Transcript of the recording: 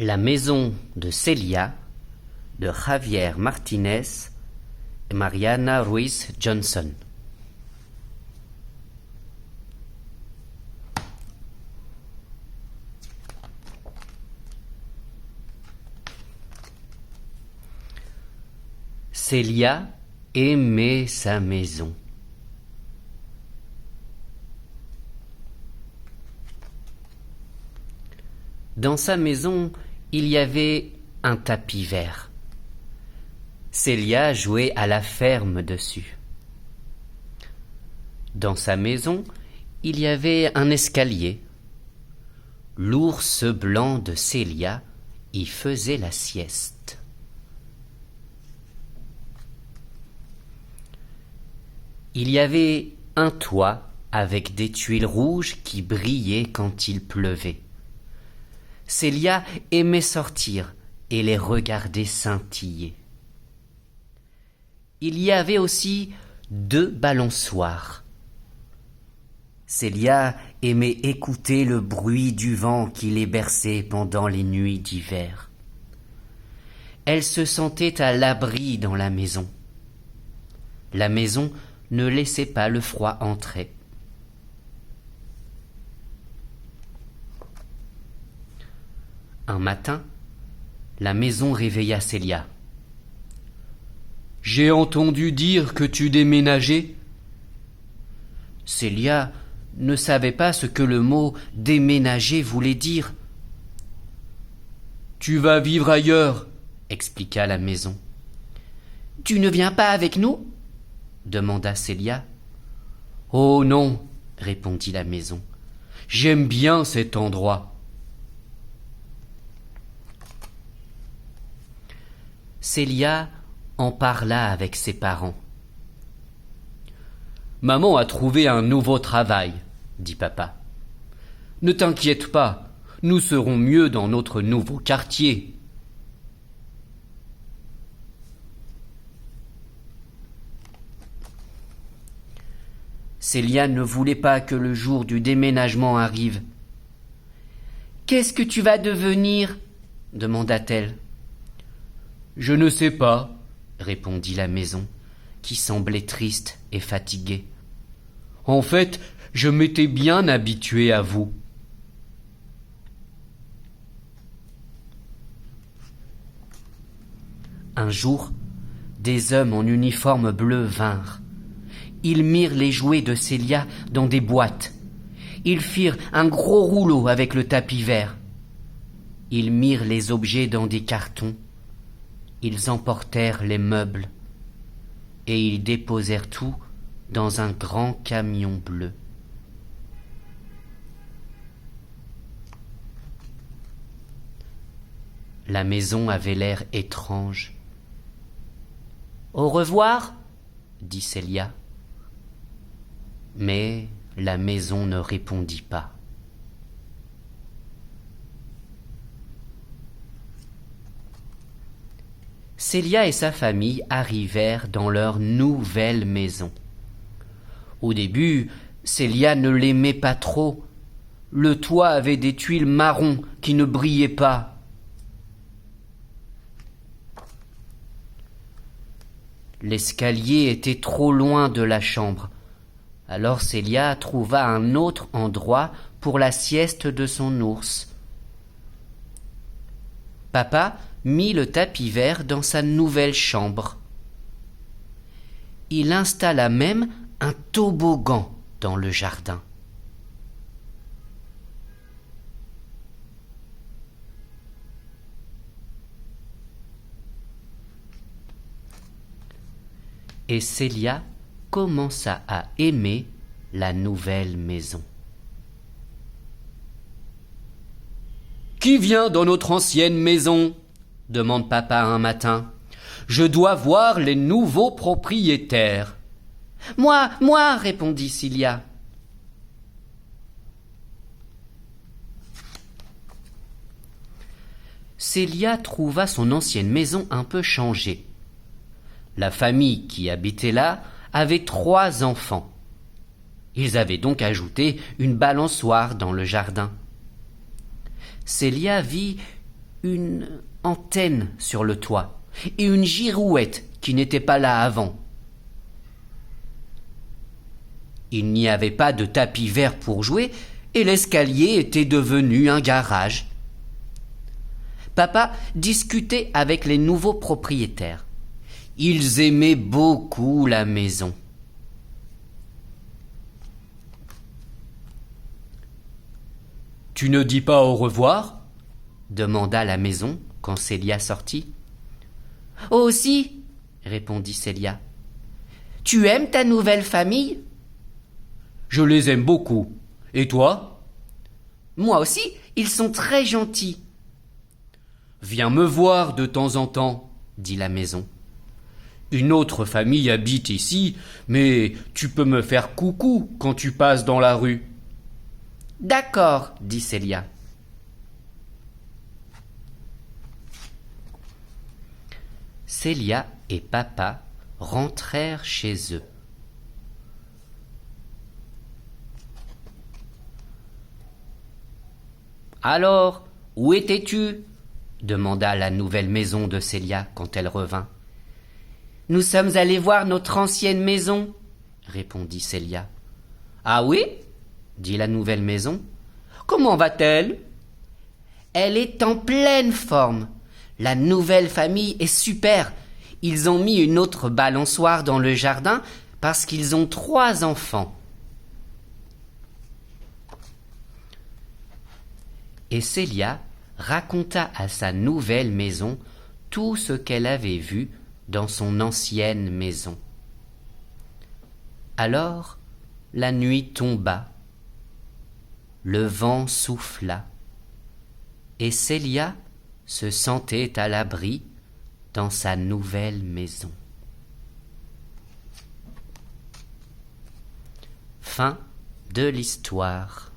La maison de Celia de Javier Martinez et Mariana Ruiz Johnson. Celia aimait sa maison. Dans sa maison, il y avait un tapis vert. Celia jouait à la ferme dessus. Dans sa maison, il y avait un escalier. L'ours blanc de Celia y faisait la sieste. Il y avait un toit avec des tuiles rouges qui brillaient quand il pleuvait. Celia aimait sortir et les regarder scintiller. Il y avait aussi 2 balançoires. Celia aimait écouter le bruit du vent qui les berçait pendant les nuits d'hiver. Elle se sentait à l'abri dans la maison. La maison ne laissait pas le froid entrer. Un matin, la maison réveilla Celia. « J'ai entendu dire que tu déménageais. » Celia ne savait pas ce que le mot « déménager » voulait dire. « Tu vas vivre ailleurs, » expliqua la maison. « Tu ne viens pas avec nous ?» demanda Celia. « Oh non, » répondit la maison. « J'aime bien cet endroit. » Celia en parla avec ses parents. « Maman a trouvé un nouveau travail, » dit papa. « Ne t'inquiète pas, nous serons mieux dans notre nouveau quartier. » Celia ne voulait pas que le jour du déménagement arrive. « Qu'est-ce que tu vas devenir ?» demanda-t-elle. « Je ne sais pas, » répondit la maison, qui semblait triste et fatiguée. « En fait, je m'étais bien habituée à vous. » Un jour, des hommes en uniforme bleu vinrent. Ils mirent les jouets de Celia dans des boîtes. Ils firent un gros rouleau avec le tapis vert. Ils mirent les objets dans des cartons. Ils emportèrent les meubles et ils déposèrent tout dans un grand camion bleu. La maison avait l'air étrange. « Au revoir » dit Celia. Mais la maison ne répondit pas. Celia et sa famille arrivèrent dans leur nouvelle maison. Au début, Celia ne l'aimait pas trop. Le toit avait des tuiles marron qui ne brillaient pas. L'escalier était trop loin de la chambre. Alors Celia trouva un autre endroit pour la sieste de son ours. Papa mit le tapis vert dans sa nouvelle chambre. Il installa même un toboggan dans le jardin. Et Celia commença à aimer la nouvelle maison. « Qui vient dans notre ancienne maison ?» demande papa un matin. « Je dois voir les nouveaux propriétaires. »« Moi, moi !» répondit Celia. Celia trouva son ancienne maison un peu changée. La famille qui habitait là avait 3 enfants. Ils avaient donc ajouté une balançoire dans le jardin. Celia vit une antenne sur le toit et une girouette qui n'était pas là avant. Il n'y avait pas de tapis vert pour jouer et l'escalier était devenu un garage. Papa discutait avec les nouveaux propriétaires. Ils aimaient beaucoup la maison. « Tu ne dis pas au revoir ?» demanda la maison quand Célia sortit. « Oh si !» répondit Célia. « Tu aimes ta nouvelle famille ?»« Je les aime beaucoup. Et toi ?»« Moi aussi, ils sont très gentils. »« Viens me voir de temps en temps, » dit la maison. « Une autre famille habite ici, mais tu peux me faire coucou quand tu passes dans la rue. »« D'accord, » dit Célia. Célia et papa rentrèrent chez eux. « Alors, où étais-tu » demanda la nouvelle maison de Célia quand elle revint. « Nous sommes allés voir notre ancienne maison, » répondit Célia. « Ah oui » dit la nouvelle maison. « Comment va-t-elle » ? « Elle est en pleine forme. La nouvelle famille est super. Ils ont mis une autre balançoire dans le jardin parce qu'ils ont 3 enfants. » Et Célia raconta à sa nouvelle maison tout ce qu'elle avait vu dans son ancienne maison. Alors la nuit tomba, le vent souffla, et Célia se sentait à l'abri dans sa nouvelle maison. Fin de l'histoire.